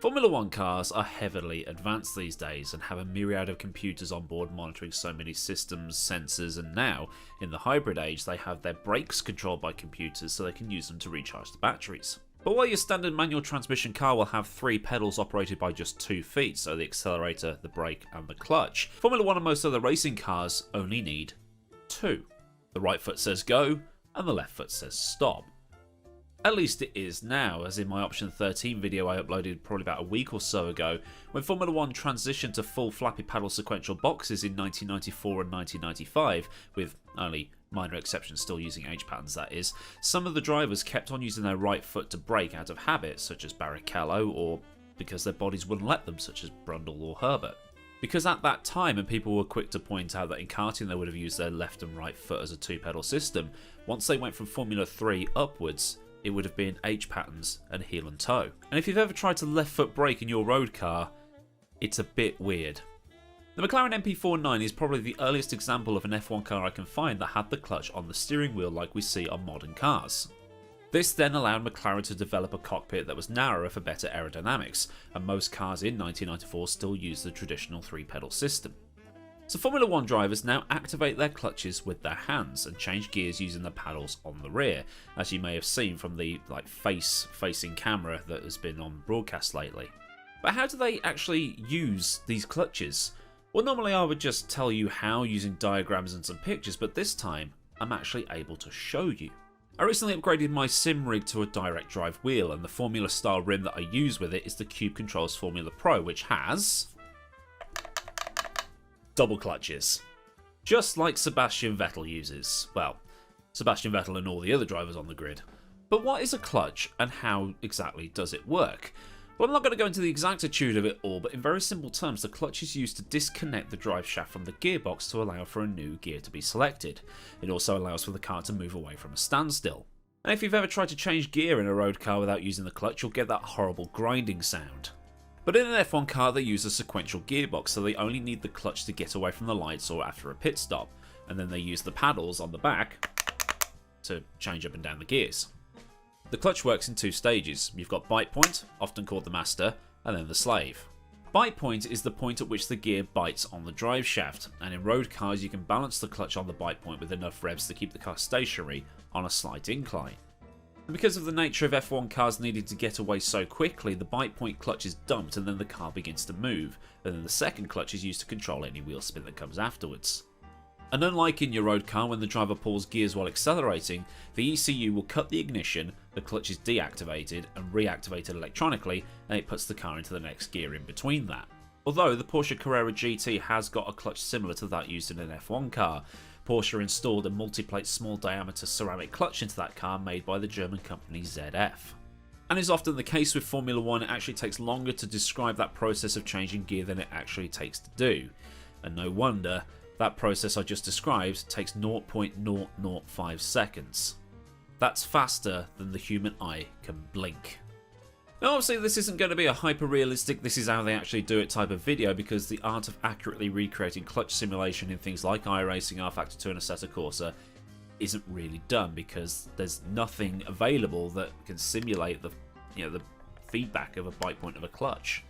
Formula 1 cars are heavily advanced these days and have a myriad of computers on board monitoring so many systems, sensors, and now, in the hybrid age, they have their brakes controlled by computers so they can use them to recharge the batteries. But while your standard manual transmission car will have 3 pedals operated by just 2 feet, so the accelerator, the brake, and the clutch, Formula 1 and most other racing cars only need 2. The right foot says go, and the left foot says stop. At least it is now, as in my option 13 video I uploaded probably about a week or so ago, when Formula 1 transitioned to full flappy paddle sequential boxes in 1994 and 1995, with only minor exceptions still using H patterns that is, some of the drivers kept on using their right foot to brake out of habit, such as Barrichello, or because their bodies wouldn't let them, such as Brundle or Herbert. Because at that time, and people were quick to point out that in karting they would have used their left and right foot as a 2-pedal system, once they went from Formula 3 upwards, it would have been H patterns and heel and toe. And if you've ever tried to left foot brake in your road car, it's a bit weird. The Mclaren Mp49 is probably the earliest example of an F1 car I can find that had the clutch on the steering wheel like we see on modern cars. This then allowed McLaren to develop a cockpit that was narrower for better aerodynamics, and most cars in 1994 still use the traditional 3-pedal system. So Formula 1 drivers now activate their clutches with their hands and change gears using the paddles on the rear, as you may have seen from the face-facing camera that has been on broadcast lately. But how do they actually use these clutches? Well, normally I would just tell you how using diagrams and some pictures, but this time I'm actually able to show you. I recently upgraded my sim rig to a direct drive wheel, and the Formula style rim that I use with it is the Cube Controls Formula Pro, which has double clutches, just like Sebastian Vettel uses. Well, Sebastian Vettel and all the other drivers on the grid. But what is a clutch and how exactly does it work? Well, I'm not going to go into the exactitude of it all, but in very simple terms, the clutch is used to disconnect the drive shaft from the gearbox to allow for a new gear to be selected. It also allows for the car to move away from a standstill. And if you've ever tried to change gear in a road car without using the clutch, you'll get that horrible grinding sound. But in an F1 car they use a sequential gearbox, so they only need the clutch to get away from the lights or after a pit stop, and then they use the paddles on the back to change up and down the gears. The clutch works in 2 stages. You've got bite point, often called the master, and then the slave. Bite point is the point at which the gear bites on the drive shaft, and in road cars you can balance the clutch on the bite point with enough revs to keep the car stationary on a slight incline. And because of the nature of F1 cars needing to get away so quickly, the bite point clutch is dumped and then the car begins to move, and then the second clutch is used to control any wheel spin that comes afterwards. And unlike in your road car when the driver pulls gears while accelerating, the ECU will cut the ignition, the clutch is deactivated and reactivated electronically, and it puts the car into the next gear in between that. Although the Porsche Carrera GT has got a clutch similar to that used in an F1 car, Porsche installed a multi-plate small diameter ceramic clutch into that car made by the German company ZF. And as often the case with Formula 1, it actually takes longer to describe that process of changing gear than it actually takes to do. And no wonder, that process I just described takes 0.005 seconds. That's faster than the human eye can blink. Now obviously this isn't going to be a hyper-realistic this is how they actually do it type of video, because the art of accurately recreating clutch simulation in things like iRacing, rFactor 2 and Assetto Corsa isn't really done, because there's nothing available that can simulate the feedback of a bite point of a clutch.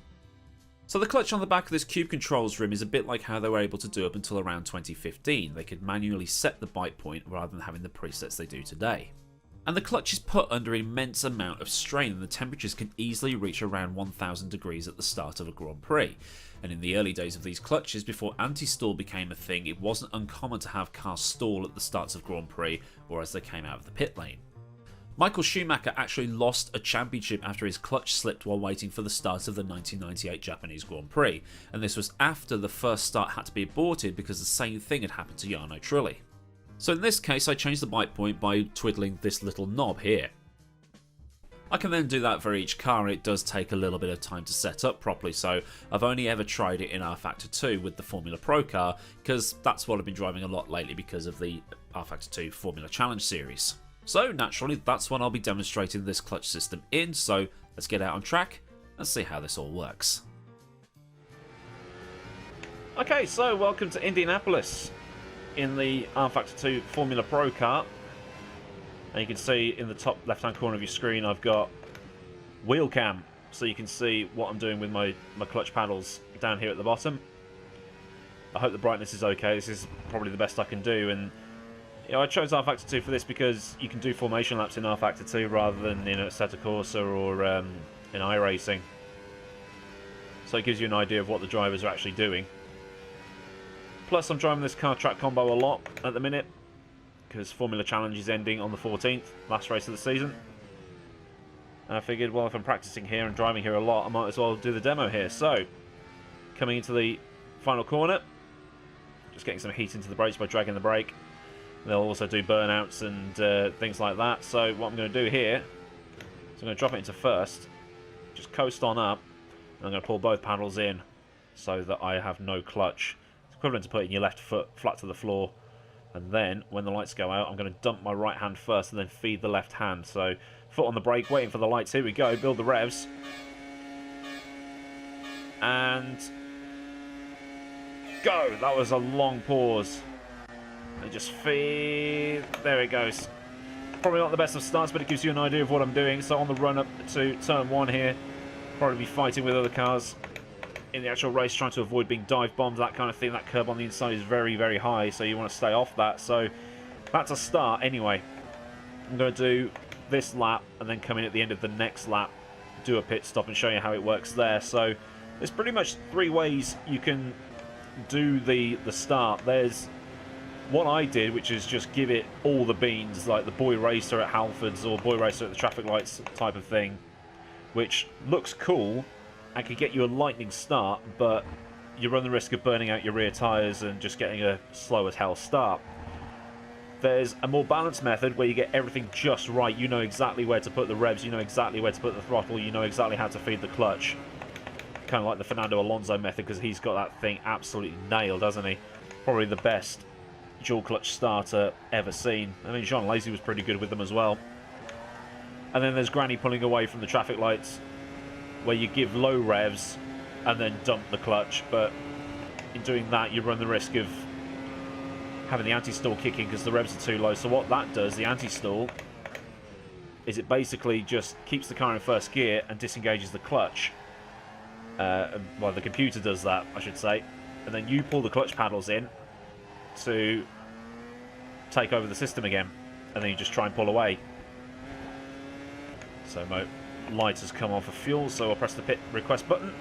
So the clutch on the back of this Cube Controls rim is a bit like how they were able to do up until around 2015. They could manually set the bite point rather than having the presets they do today. And the clutch is put under an immense amount of strain, and the temperatures can easily reach around 1000 degrees at the start of a Grand Prix. And in the early days of these clutches, before anti-stall became a thing, it wasn't uncommon to have cars stall at the starts of Grand Prix or as they came out of the pit lane. Michael Schumacher actually lost a championship after his clutch slipped while waiting for the start of the 1998 Japanese Grand Prix, and this was after the first start had to be aborted because the same thing had happened to Jarno Trulli. So in this case I changed the bite point by twiddling this little knob here. I can then do that for each car, and it does take a little bit of time to set up properly, so I've only ever tried it in rFactor 2 with the Formula Pro car, because that's what I've been driving a lot lately because of the rFactor 2 Formula Challenge series. So naturally that's when I'll be demonstrating this clutch system in, so let's get out on track and see how this all works. Okay, so welcome to Indianapolis in the rFactor 2 Formula Pro car. And you can see in the top left hand corner of your screen I've got wheel cam so you can see what I'm doing with my clutch paddles down here at the bottom. I hope the brightness is okay. This is probably the best I can do, and you know, I chose R-Factor 2 for this because you can do formation laps in R-Factor 2 rather than in Assetto Corsa or in iRacing. So it gives you an idea of what the drivers are actually doing. Plus, I'm driving this car track combo a lot at the minute because Formula Challenge is ending on the 14th, last race of the season. And I figured, well, if I'm practicing here and driving here a lot, I might as well do the demo here. So, coming into the final corner, just getting some heat into the brakes by dragging the brake. They'll also do burnouts and things like that. So what I'm going to do here is I'm going to drop it into first, just coast on up, and I'm going to pull both paddles in so that I have no clutch. It's equivalent to putting your left foot flat to the floor. And then, when the lights go out, I'm going to dump my right hand first and then feed the left hand. So, foot on the brake, waiting for the lights. Here we go, build the revs. And go! That was a long pause. And just feed. There it goes. Probably not the best of starts, but it gives you an idea of what I'm doing. So, on the run up to turn 1 here, probably be fighting with other cars in the actual race, trying to avoid being dive bombed, that kind of thing. That curb on the inside is very, very high, so you want to stay off that. So that's a start anyway. I'm going to do this lap and then come in at the end of the next lap, do a pit stop and show you how it works there. So there's pretty much 3 ways you can do the start. There's what I did, which is just give it all the beans, like the boy racer at Halfords or boy racer at the traffic lights type of thing, which looks cool and can get you a lightning start, but you run the risk of burning out your rear tyres and just getting a slow as hell start. There's a more balanced method where you get everything just right. You know exactly where to put the revs, you know exactly where to put the throttle, you know exactly how to feed the clutch. Kind of like the Fernando Alonso method, because he's got that thing absolutely nailed, hasn't he? Probably the best dual clutch starter ever seen. I mean, Jean Lazy was pretty good with them as well. And then there's Granny pulling away from the traffic lights, where you give low revs and then dump the clutch, but in doing that you run the risk of having the anti-stall kicking because the revs are too low. So what that does, the anti-stall, is it basically just keeps the car in first gear and disengages the clutch. Well, the computer does that, I should say, and then you pull the clutch paddles in to take over the system again, and then you just try and pull away. So light has come on for fuel, so I'll press the pit request button.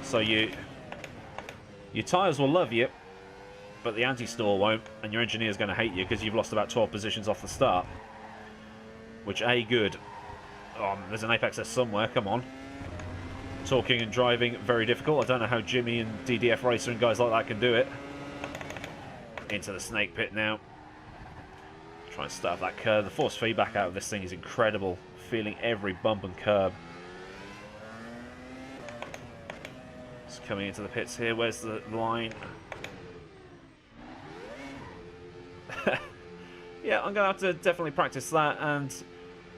So your tyres will love you, but the anti-stall won't, and your engineer's going to hate you because you've lost about 12 positions off the start. Which, A, good. Oh, there's an Apex there somewhere, come on. Talking and driving, very difficult. I don't know how Jimmy and DDF Racer and guys like that can do it. Into the snake pit now. Try and start that curve. The force feedback out of this thing is incredible. Feeling every bump and curb. Just coming into the pits here. Where's the line? Yeah, I'm going to have to definitely practice that. And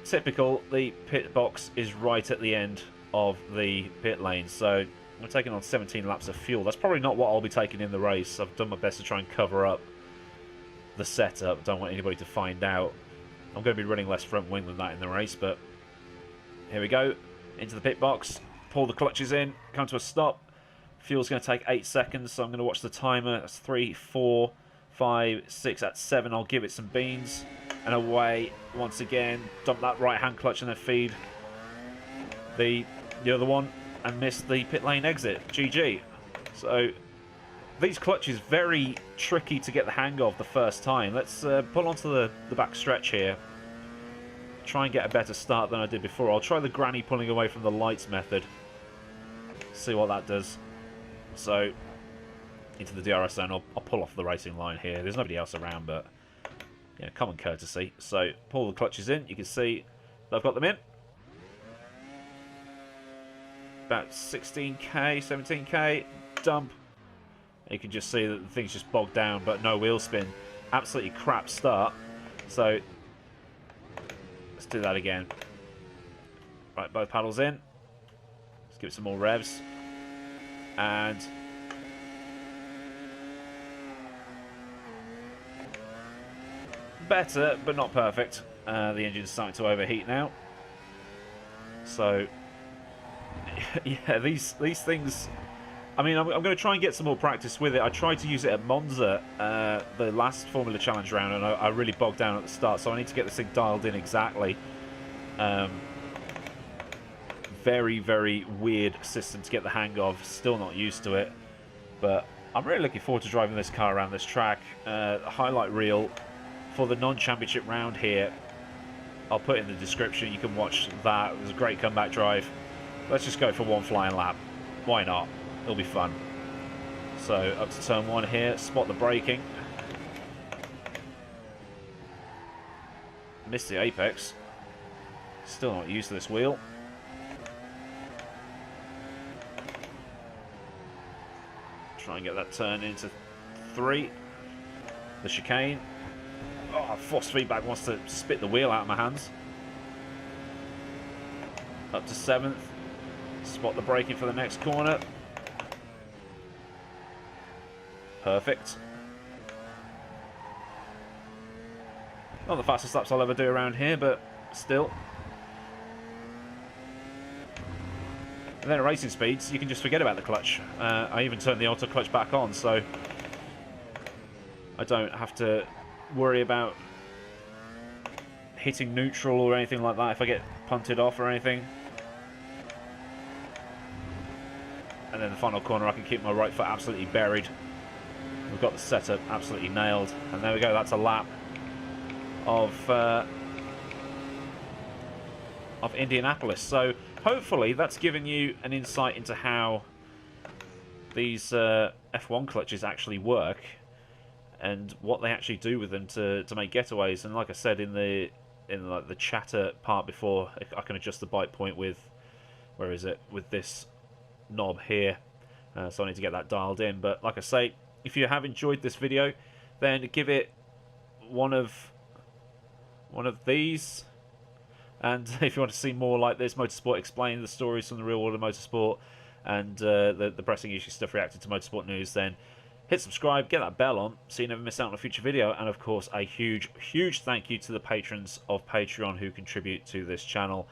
typical, the pit box is right at the end of the pit lane. So I'm taking on 17 laps of fuel. That's probably not what I'll be taking in the race. I've done my best to try and cover up the setup. Don't want anybody to find out. I'm going to be running less front wing than that in the race, but here we go. Into the pit box. Pull the clutches in. Come to a stop. Fuel's going to take 8 seconds, so I'm going to watch the timer. That's 3, 4, 5, 6. At 7, I'll give it some beans. And away once again. Dump that right-hand clutch and then feed the other one and miss the pit lane exit. GG. So these clutches very tricky to get the hang of the first time. Let's pull onto the back stretch here. Try and get a better start than I did before. I'll try the granny pulling away from the lights method. See what that does. So into the DRS zone. I'll pull off the racing line here. There's nobody else around, but yeah, common courtesy. So pull the clutches in. You can see that I've got them in. About 16k, 17k. Dump. You can just see that the thing's just bogged down, but no wheel spin. Absolutely crap start. So let's do that again. Right, both paddles in. Let's give it some more revs. And better, but not perfect. The engine's starting to overheat now. So, yeah, these things... I mean, I'm going to try and get some more practice with it. I tried to use it at Monza, the last Formula Challenge round, and I really bogged down at the start, so I need to get this thing dialed in exactly. Very, very weird system to get the hang of. Still not used to it. But I'm really looking forward to driving this car around this track. Highlight reel for the non-championship round here. I'll put it in the description. You can watch that. It was a great comeback drive. Let's just go for one flying lap. Why not? It'll be fun. So up to turn 1 here. Spot the braking. Missed the apex. Still not used to this wheel. Try and get that turn into 3. The chicane. Oh, force feedback wants to spit the wheel out of my hands. Up to 7th. Spot the braking for the next corner. Perfect. Not the fastest laps I'll ever do around here, but still. And then at racing speeds, you can just forget about the clutch. I even turned the auto clutch back on, so I don't have to worry about hitting neutral or anything like that if I get punted off or anything. And then the final corner, I can keep my right foot absolutely buried. We've got the setup absolutely nailed. And there we go, that's a lap of Indianapolis. So hopefully that's given you an insight into how these F1 clutches actually work and what they actually do with them to make getaways. And like I said in the chatter part before, I can adjust the bite point with, where is it, with this knob here. So I need to get that dialed in. But like I say, if you have enjoyed this video, then give it one of these. And if you want to see more like this, Motorsport explaining the stories from the real world of motorsport and the pressing issue stuff reacted to motorsport news, then hit subscribe, get that bell on so you never miss out on a future video. And of course, a huge, huge thank you to the patrons of Patreon who contribute to this channel.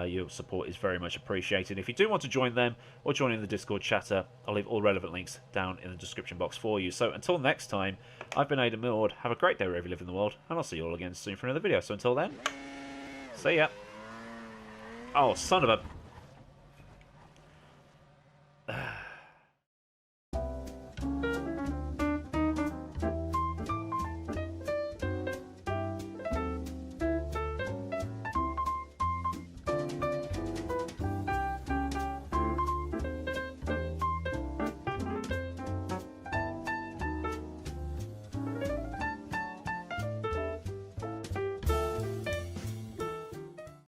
Your support is very much appreciated. If you do want to join them or join in the Discord chatter, I'll leave all relevant links down in the description box for you. So until next time, I've been Millward. Have a great day wherever you live in the world, and I'll see you all again soon for another video. So until then, see ya. Oh, son of a...